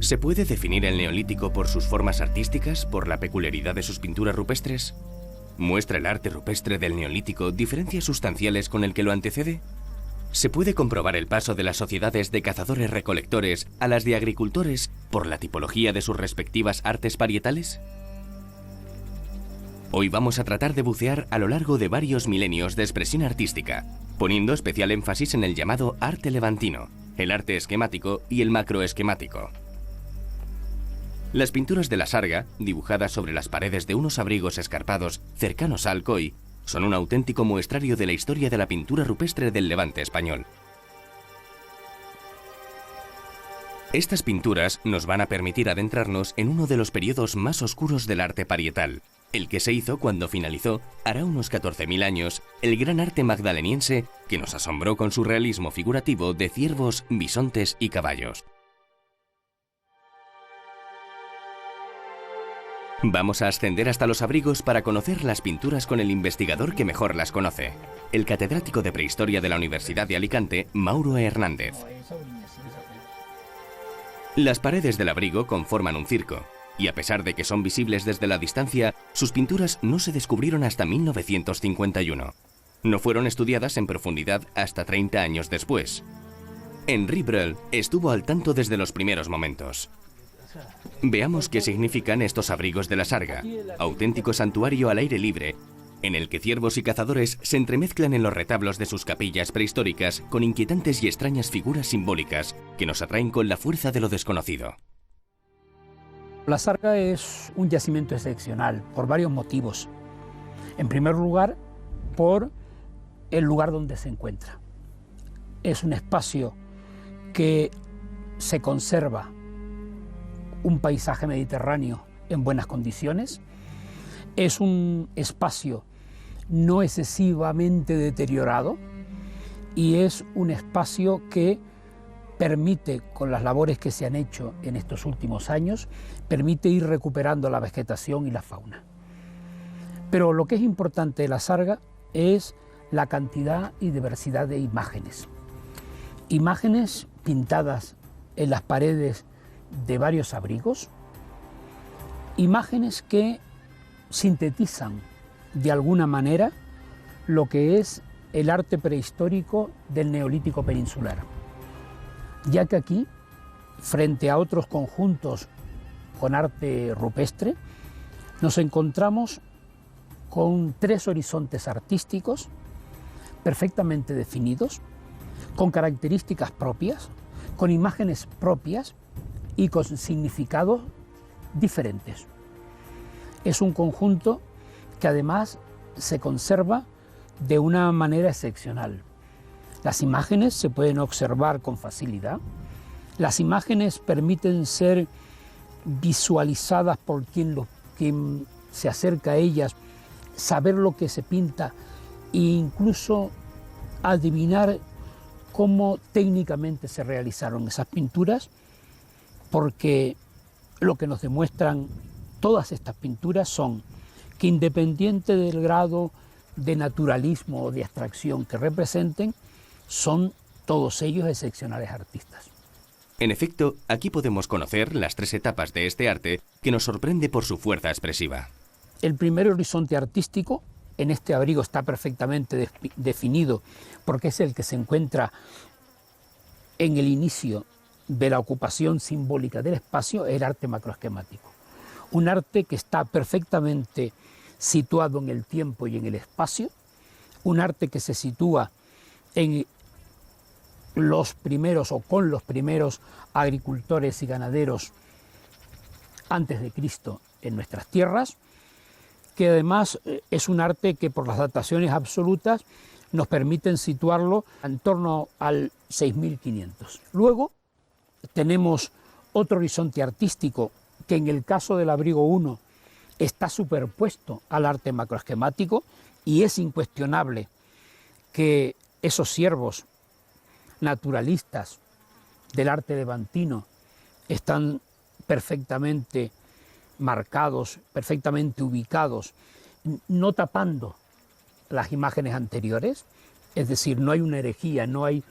¿Se puede definir el Neolítico por sus formas artísticas, por la peculiaridad de sus pinturas rupestres? ¿Muestra el arte rupestre del Neolítico diferencias sustanciales con el que lo antecede? ¿Se puede comprobar el paso de las sociedades de cazadores-recolectores a las de agricultores por la tipología de sus respectivas artes parietales? Hoy vamos a tratar de bucear a lo largo de varios milenios de expresión artística, poniendo especial énfasis en el llamado arte levantino, el arte esquemático y el macroesquemático. Las pinturas de la Sarga, dibujadas sobre las paredes de unos abrigos escarpados cercanos a Alcoy, son un auténtico muestrario de la historia de la pintura rupestre del Levante español. Estas pinturas nos van a permitir adentrarnos en uno de los periodos más oscuros del arte parietal, el que se hizo cuando finalizó, hará unos 14.000 años, el gran arte magdaleniense que nos asombró con su realismo figurativo de ciervos, bisontes y caballos. Vamos a ascender hasta los abrigos para conocer las pinturas con el investigador que mejor las conoce, el catedrático de Prehistoria de la Universidad de Alicante, Mauro Hernández. Las paredes del abrigo conforman un circo, y a pesar de que son visibles desde la distancia, sus pinturas no se descubrieron hasta 1951. No fueron estudiadas en profundidad hasta 30 años después. Henri Breuil estuvo al tanto desde los primeros momentos. Veamos qué significan estos abrigos de la Sarga, auténtico santuario al aire libre, en el que ciervos y cazadores se entremezclan en los retablos de sus capillas prehistóricas con inquietantes y extrañas figuras simbólicas que nos atraen con la fuerza de lo desconocido. La Sarga es un yacimiento excepcional por varios motivos. En primer lugar, por el lugar donde se encuentra. Es un espacio que se conserva un paisaje mediterráneo en buenas condiciones. Es un espacio no excesivamente deteriorado y es un espacio que permite, con las labores que se han hecho en estos últimos años, permite ir recuperando la vegetación y la fauna. Pero lo que es importante de la Sarga es la cantidad y diversidad de imágenes. Imágenes pintadas en las paredes de varios abrigos, imágenes que sintetizan de alguna manera lo que es el arte prehistórico del Neolítico peninsular, ya que aquí, frente a otros conjuntos con arte rupestre, nos encontramos con tres horizontes artísticos perfectamente definidos, con características propias, con imágenes propias y con significados diferentes. Es un conjunto que además se conserva de una manera excepcional. Las imágenes se pueden observar con facilidad, las imágenes permiten ser visualizadas por quien se acerca a ellas, saber lo que se pinta e incluso adivinar cómo técnicamente se realizaron esas pinturas, porque lo que nos demuestran todas estas pinturas son que, independiente del grado de naturalismo o de abstracción que representen, son todos ellos excepcionales artistas. En efecto, aquí podemos conocer las tres etapas de este arte que nos sorprende por su fuerza expresiva. El primer horizonte artístico en este abrigo está perfectamente definido porque es el que se encuentra en el inicio de la ocupación simbólica del espacio, el arte macroesquemático. Un arte que está perfectamente situado en el tiempo y en el espacio, un arte que se sitúa en los primeros o con los primeros agricultores y ganaderos antes de Cristo en nuestras tierras, que además es un arte que por las dataciones absolutas nos permiten situarlo en torno al 6500. Luego tenemos otro horizonte artístico que en el caso del abrigo 1 está superpuesto al arte macroesquemático y es incuestionable que esos ciervos naturalistas del arte levantino están perfectamente marcados, perfectamente ubicados, no tapando las imágenes anteriores, es decir, no hay una herejía, no hay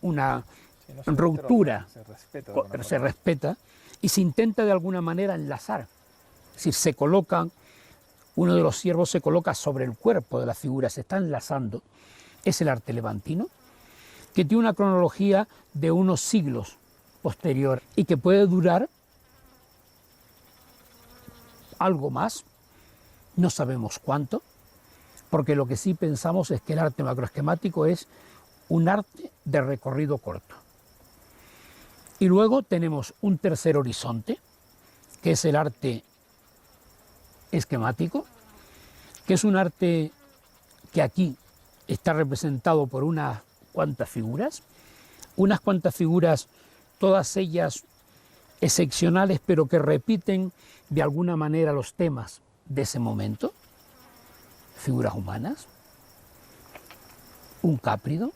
una Sí, no se ruptura, respeta, se respeta y se intenta de alguna manera enlazar. Es decir, se colocan, uno de los ciervos se coloca sobre el cuerpo de la figura, se está enlazando. Es el arte levantino, que tiene una cronología de unos siglos posterior y que puede durar algo más, no sabemos cuánto, porque lo que sí pensamos es que el arte macroesquemático es un arte de recorrido corto. Y luego tenemos un tercer horizonte, que es el arte esquemático, que es un arte que aquí está representado por unas cuantas figuras, todas ellas excepcionales, pero que repiten de alguna manera los temas de ese momento, figuras humanas, un cáprido,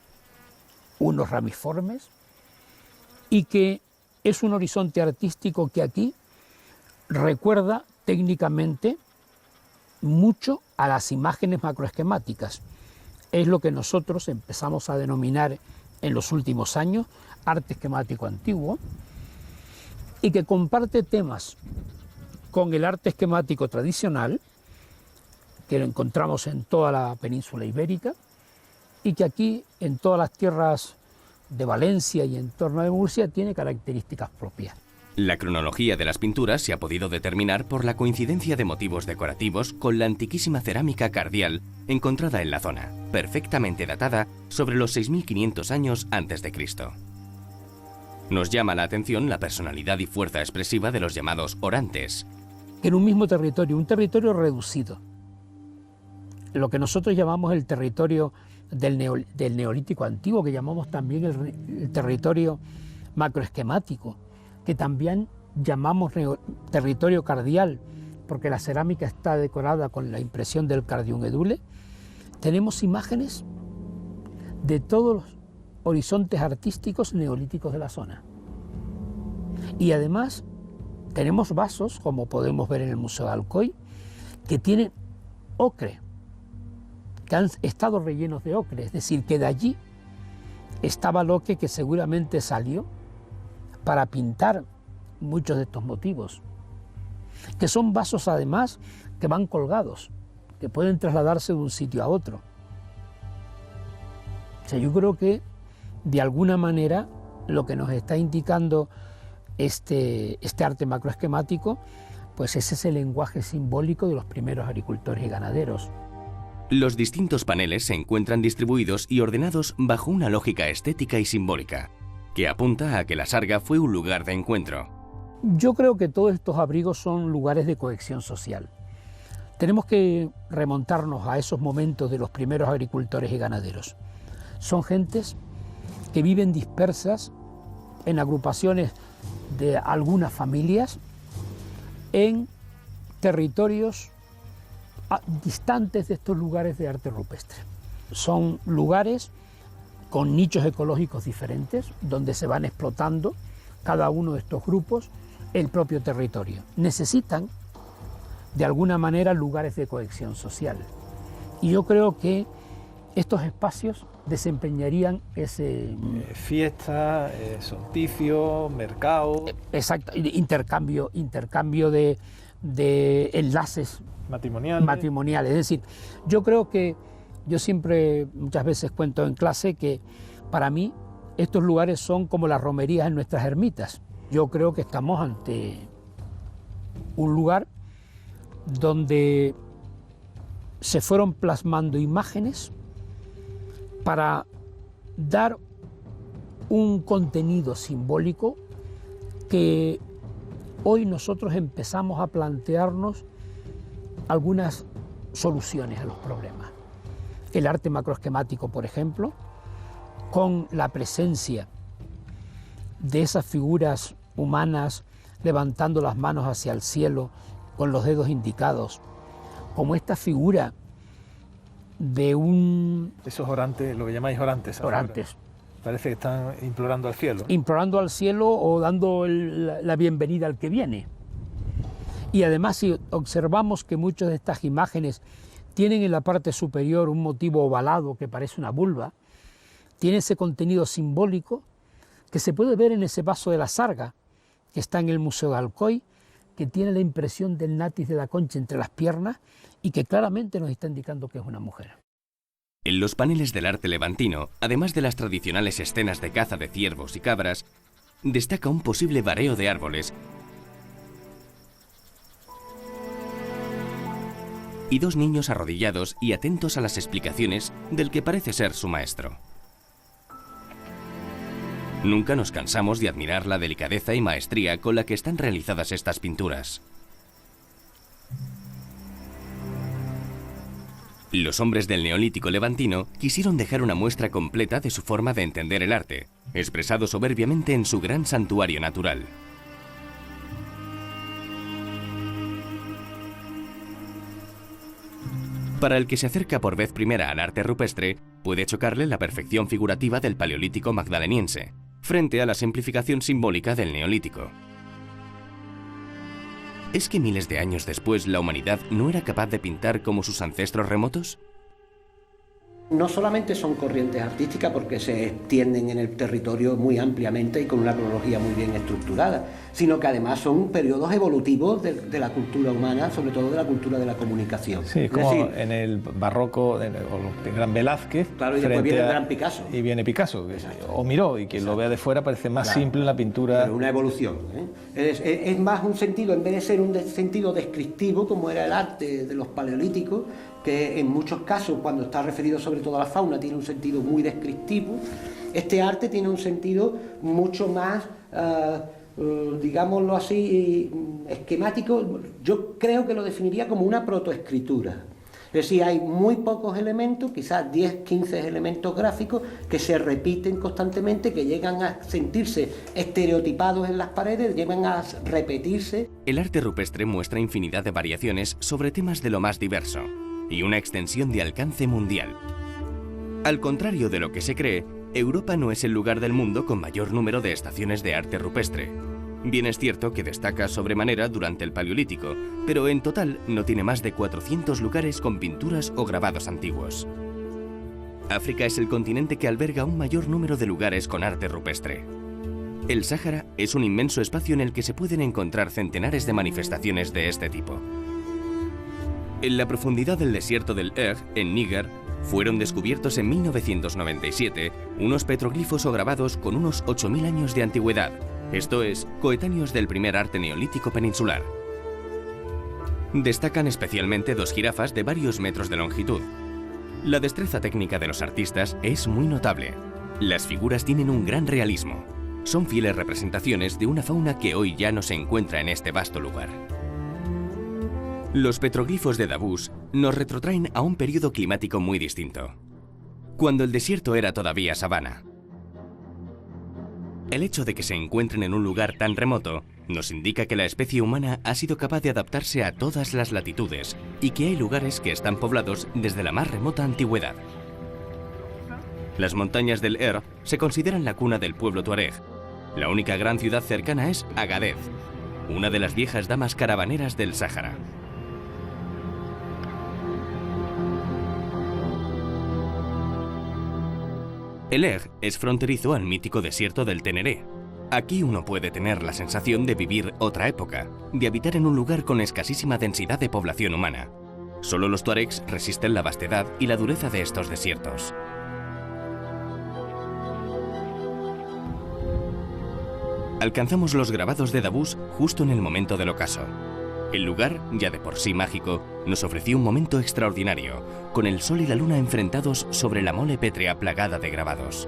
unos ramiformes, y que es un horizonte artístico que aquí recuerda técnicamente mucho a las imágenes macroesquemáticas. Es lo que nosotros empezamos a denominar en los últimos años arte esquemático antiguo, y que comparte temas con el arte esquemático tradicional, que lo encontramos en toda la península ibérica, y que aquí, en todas las tierras de Valencia y en torno de Murcia, tiene características propias. La cronología de las pinturas se ha podido determinar por la coincidencia de motivos decorativos con la antiquísima cerámica cardial encontrada en la zona, perfectamente datada sobre los 6.500 años antes de Cristo. Nos llama la atención la personalidad y fuerza expresiva de los llamados orantes. En un mismo territorio, un territorio reducido, lo que nosotros llamamos el territorio del Neolítico antiguo, que llamamos también el territorio macroesquemático, que también llamamos territorio cardial, porque la cerámica está decorada con la impresión del cardium edule. Tenemos imágenes de todos los horizontes artísticos neolíticos de la zona. Y además tenemos vasos, como podemos ver en el Museo de Alcoy, que tienen ocre, que han estado rellenos de ocre, es decir, que de allí estaba el ocre que seguramente salió para pintar muchos de estos motivos, que son vasos además que van colgados, que pueden trasladarse de un sitio a otro. O sea, yo creo que de alguna manera lo que nos está indicando este arte macroesquemático, pues es ese lenguaje simbólico de los primeros agricultores y ganaderos. Los distintos paneles se encuentran distribuidos y ordenados bajo una lógica estética y simbólica, que apunta a que la sarga fue un lugar de encuentro. Yo creo que todos estos abrigos son lugares de cohesión social. Tenemos que remontarnos a esos momentos de los primeros agricultores y ganaderos. Son gentes que viven dispersas en agrupaciones de algunas familias en territorios distantes de estos lugares de arte rupestre. Son lugares con nichos ecológicos diferentes, donde se van explotando cada uno de estos grupos el propio territorio. Necesitan, de alguna manera, lugares de cohesión social. Y yo creo que estos espacios desempeñarían ese... Fiesta, solsticio, mercado... Exacto, intercambio de enlaces matrimoniales. Es decir, yo creo que yo siempre, muchas veces cuento en clase que para mí estos lugares son como las romerías en nuestras ermitas. Yo creo que estamos ante un lugar donde se fueron plasmando imágenes para dar un contenido simbólico que hoy nosotros empezamos a plantearnos algunas soluciones a los problemas. El arte macroesquemático, por ejemplo, con la presencia de esas figuras humanas levantando las manos hacia el cielo con los dedos indicados, como esta figura de un... Esos orantes, lo que llamáis orantes. Orantes. Parece que están implorando al cielo. Implorando al cielo o dando la bienvenida al que viene. Y además, si observamos que muchas de estas imágenes tienen en la parte superior un motivo ovalado que parece una vulva, tiene ese contenido simbólico que se puede ver en ese vaso de la Sarga, que está en el Museo de Alcoy, que tiene la impresión del natis de la concha entre las piernas y que claramente nos está indicando que es una mujer. En los paneles del arte levantino, además de las tradicionales escenas de caza de ciervos y cabras, destaca un posible vareo de árboles y dos niños arrodillados y atentos a las explicaciones del que parece ser su maestro. Nunca nos cansamos de admirar la delicadeza y maestría con la que están realizadas estas pinturas. Los hombres del Neolítico levantino quisieron dejar una muestra completa de su forma de entender el arte, expresado soberbiamente en su gran santuario natural. Para el que se acerca por vez primera al arte rupestre, puede chocarle la perfección figurativa del Paleolítico magdaleniense, frente a la simplificación simbólica del Neolítico. ¿Es que miles de años después la humanidad no era capaz de pintar como sus ancestros remotos? No solamente son corrientes artísticas porque se extienden en el territorio muy ampliamente y con una cronología muy bien estructurada, sino que además son periodos evolutivos de la cultura humana, sobre todo de la cultura de la comunicación. Sí, es como decir, en el barroco, el gran Velázquez, claro, y después viene el gran Picasso. Y viene Picasso, o Miró, y quien lo vea de fuera parece más simple en la pintura. Pero una evolución, ¿eh? Es más un sentido, en vez de ser un sentido descriptivo, como era el arte de los paleolíticos, que en muchos casos, cuando está referido sobre todo a la fauna, tiene un sentido muy descriptivo. Este arte tiene un sentido mucho más, digámoslo así, esquemático. Yo creo que lo definiría como una protoescritura. Es decir, hay muy pocos elementos, quizás 10, 15 elementos gráficos que se repiten constantemente, que llegan a sentirse estereotipados en las paredes, llegan a repetirse. El arte rupestre muestra infinidad de variaciones sobre temas de lo más diverso y una extensión de alcance mundial. Al contrario de lo que se cree, Europa no es el lugar del mundo con mayor número de estaciones de arte rupestre. Bien es cierto que destaca sobremanera durante el Paleolítico, pero en total no tiene más de 400 lugares con pinturas o grabados antiguos. África es el continente que alberga un mayor número de lugares con arte rupestre. El Sáhara es un inmenso espacio en el que se pueden encontrar centenares de manifestaciones de este tipo. En la profundidad del desierto del Egg, en Níger, fueron descubiertos en 1997 unos petroglifos o grabados con unos 8.000 años de antigüedad, esto es, coetáneos del primer arte neolítico peninsular. Destacan especialmente dos jirafas de varios metros de longitud. La destreza técnica de los artistas es muy notable. Las figuras tienen un gran realismo. Son fieles representaciones de una fauna que hoy ya no se encuentra en este vasto lugar. Los petroglifos de Davos nos retrotraen a un periodo climático muy distinto, cuando el desierto era todavía sabana. El hecho de que se encuentren en un lugar tan remoto nos indica que la especie humana ha sido capaz de adaptarse a todas las latitudes y que hay lugares que están poblados desde la más remota antigüedad. Las montañas del Egg se consideran la cuna del pueblo tuareg. La única gran ciudad cercana es Agadez, una de las viejas damas caravaneras del Sáhara. El Egg es fronterizo al mítico desierto del Teneré. Aquí uno puede tener la sensación de vivir otra época, de habitar en un lugar con escasísima densidad de población humana. Solo los tuaregs resisten la vastedad y la dureza de estos desiertos. Alcanzamos los grabados de Davos justo en el momento del ocaso. El lugar, ya de por sí mágico, nos ofreció un momento extraordinario, con el sol y la luna enfrentados sobre la mole pétrea plagada de grabados.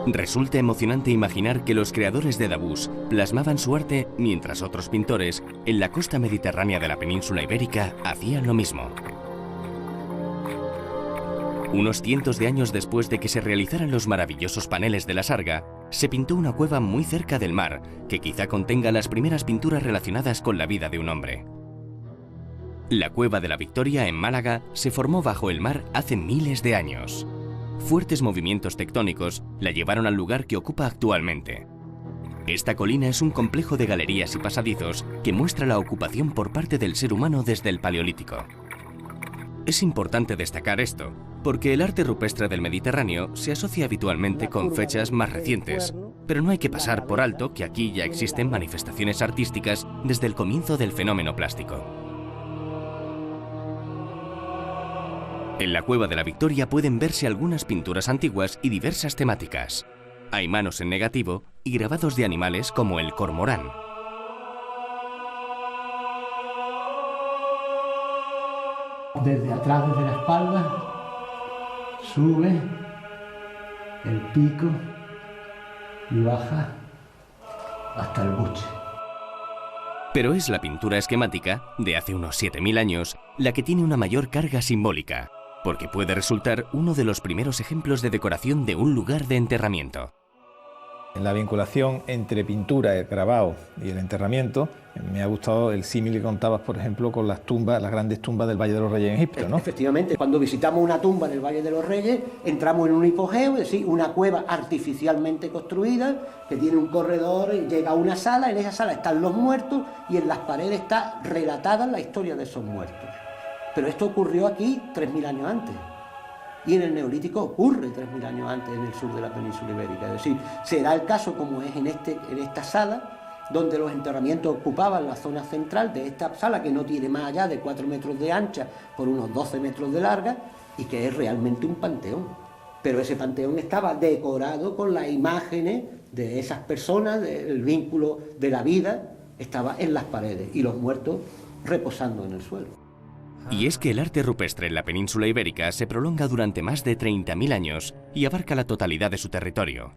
Resulta emocionante imaginar que los creadores de Davos plasmaban su arte mientras otros pintores, en la costa mediterránea de la península ibérica, hacían lo mismo. Unos cientos de años después de que se realizaran los maravillosos paneles de la Sarga, se pintó una cueva muy cerca del mar, que quizá contenga las primeras pinturas relacionadas con la vida de un hombre. La Cueva de la Victoria en Málaga se formó bajo el mar hace miles de años. Fuertes movimientos tectónicos la llevaron al lugar que ocupa actualmente. Esta colina es un complejo de galerías y pasadizos que muestra la ocupación por parte del ser humano desde el Paleolítico. Es importante destacar esto, porque el arte rupestre del Mediterráneo se asocia habitualmente con fechas más recientes, pero no hay que pasar por alto que aquí ya existen manifestaciones artísticas desde el comienzo del fenómeno plástico. En la Cueva de la Victoria pueden verse algunas pinturas antiguas y diversas temáticas. Hay manos en negativo y grabados de animales como el cormorán. Desde atrás, desde la espalda, sube el pico y baja hasta el buche. Pero es la pintura esquemática, de hace unos 7000 años, la que tiene una mayor carga simbólica, porque puede resultar uno de los primeros ejemplos de decoración de un lugar de enterramiento. En la vinculación entre pintura, el grabado y el enterramiento, me ha gustado el símil que contabas, por ejemplo, con las tumbas, las grandes tumbas del Valle de los Reyes en Egipto, ¿no? Efectivamente, cuando visitamos una tumba en el Valle de los Reyes, entramos en un hipogeo, es decir, una cueva artificialmente construida, que tiene un corredor, llega a una sala, en esa sala están los muertos y en las paredes está relatada la historia de esos muertos. Pero esto ocurrió aquí 3000 años antes. Y en el Neolítico ocurre 3000 años antes en el sur de la península ibérica. Es decir, será el caso como es en esta sala, donde los enterramientos ocupaban la zona central de esta sala, que no tiene más allá de 4 metros de ancha por unos 12 metros de larga, y que es realmente un panteón. Pero ese panteón estaba decorado con las imágenes de esas personas, el vínculo de la vida, estaba en las paredes, y los muertos reposando en el suelo. Y es que el arte rupestre en la península ibérica se prolonga durante más de 30.000 años y abarca la totalidad de su territorio.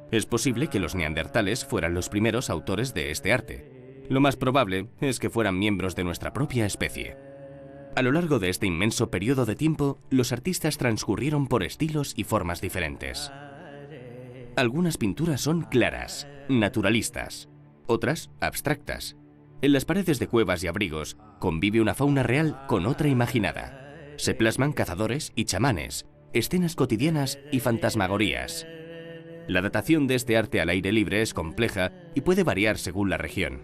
Es posible que los neandertales fueran los primeros autores de este arte. Lo más probable es que fueran miembros de nuestra propia especie. A lo largo de este inmenso periodo de tiempo, los artistas transcurrieron por estilos y formas diferentes. Algunas pinturas son claras, naturalistas, otras abstractas. En las paredes de cuevas y abrigos convive una fauna real con otra imaginada. Se plasman cazadores y chamanes, escenas cotidianas y fantasmagorías. La datación de este arte al aire libre es compleja y puede variar según la región.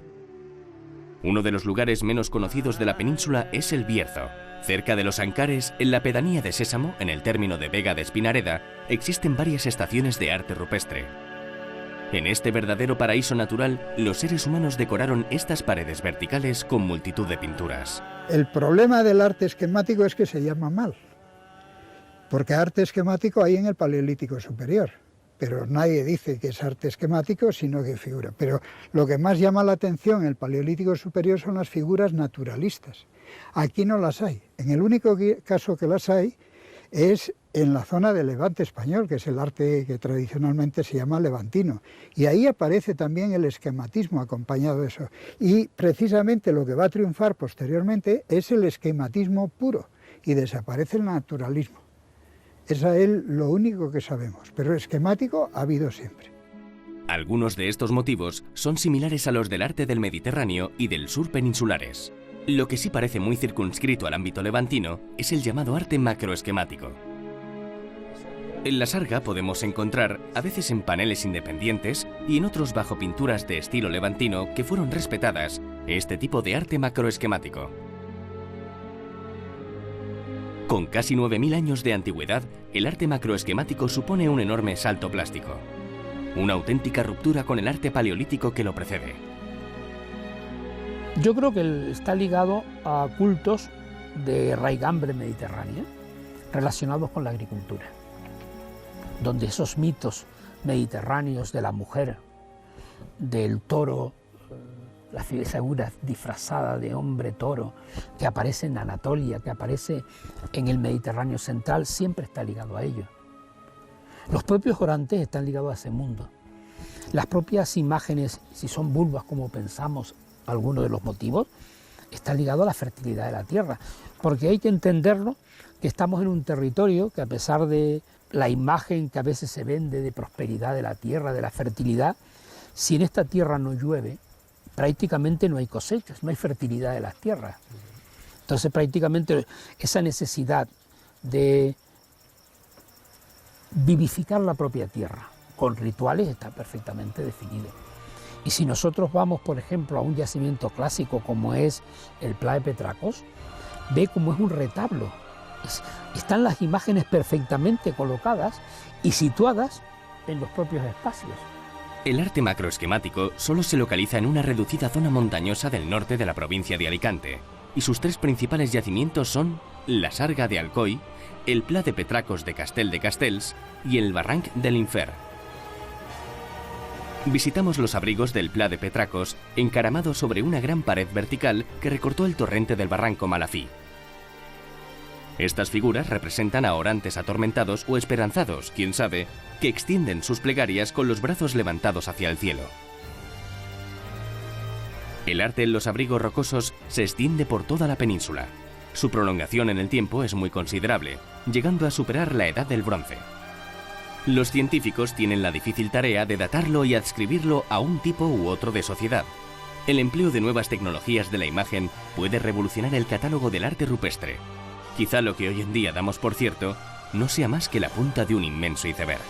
Uno de los lugares menos conocidos de la península es el Bierzo. Cerca de los Ancares, en la pedanía de Sésamo, en el término de Vega de Espinareda, existen varias estaciones de arte rupestre. En este verdadero paraíso natural, los seres humanos decoraron estas paredes verticales con multitud de pinturas. El problema del arte esquemático es que se llama mal, porque arte esquemático hay en el Paleolítico Superior, pero nadie dice que es arte esquemático, sino que figura. Pero lo que más llama la atención en el Paleolítico Superior son las figuras naturalistas. Aquí no las hay. En el único caso que las hay es en la zona del Levante español, que es el arte que tradicionalmente se llama levantino. Y ahí aparece también el esquematismo acompañado de eso. Y precisamente lo que va a triunfar posteriormente es el esquematismo puro y desaparece el naturalismo. Esa es lo único que sabemos, pero esquemático ha habido siempre. Algunos de estos motivos son similares a los del arte del Mediterráneo y del sur peninsulares. Lo que sí parece muy circunscrito al ámbito levantino es el llamado arte macroesquemático. En la Sarga podemos encontrar, a veces en paneles independientes y en otros bajo pinturas de estilo levantino que fueron respetadas, este tipo de arte macroesquemático. Con casi 9000 años de antigüedad, el arte macroesquemático supone un enorme salto plástico. Una auténtica ruptura con el arte paleolítico que lo precede. Yo creo que está ligado a cultos de raigambre mediterránea relacionados con la agricultura, donde esos mitos mediterráneos de la mujer, del toro, la figura disfrazada de hombre toro, que aparece en Anatolia, que aparece en el Mediterráneo central, siempre está ligado a ello. Los propios orantes están ligados a ese mundo. Las propias imágenes, si son vulvas como pensamos, algunos de los motivos, están ligados a la fertilidad de la tierra, porque hay que entenderlo que estamos en un territorio que, a pesar de la imagen que a veces se vende de prosperidad de la tierra, de la fertilidad, si en esta tierra no llueve, prácticamente no hay cosechas, no hay fertilidad de las tierras. Entonces prácticamente esa necesidad de vivificar la propia tierra con rituales está perfectamente definido. Y si nosotros vamos, por ejemplo, a un yacimiento clásico como es el Pla de Petracos, ve cómo es un retablo. Están las imágenes perfectamente colocadas y situadas en los propios espacios. El arte macroesquemático solo se localiza en una reducida zona montañosa del norte de la provincia de Alicante, y sus tres principales yacimientos son la Sarga de Alcoi, el Pla de Petracos de Castel de Castells y el Barranc de l'Infer. Visitamos los abrigos del Pla de Petracos, encaramados sobre una gran pared vertical que recortó el torrente del barranco Malafí. Estas figuras representan a orantes atormentados o esperanzados, quién sabe, que extienden sus plegarias con los brazos levantados hacia el cielo. El arte en los abrigos rocosos se extiende por toda la península. Su prolongación en el tiempo es muy considerable, llegando a superar la edad del bronce. Los científicos tienen la difícil tarea de datarlo y adscribirlo a un tipo u otro de sociedad. El empleo de nuevas tecnologías de la imagen puede revolucionar el catálogo del arte rupestre. Quizá lo que hoy en día damos por cierto no sea más que la punta de un inmenso iceberg.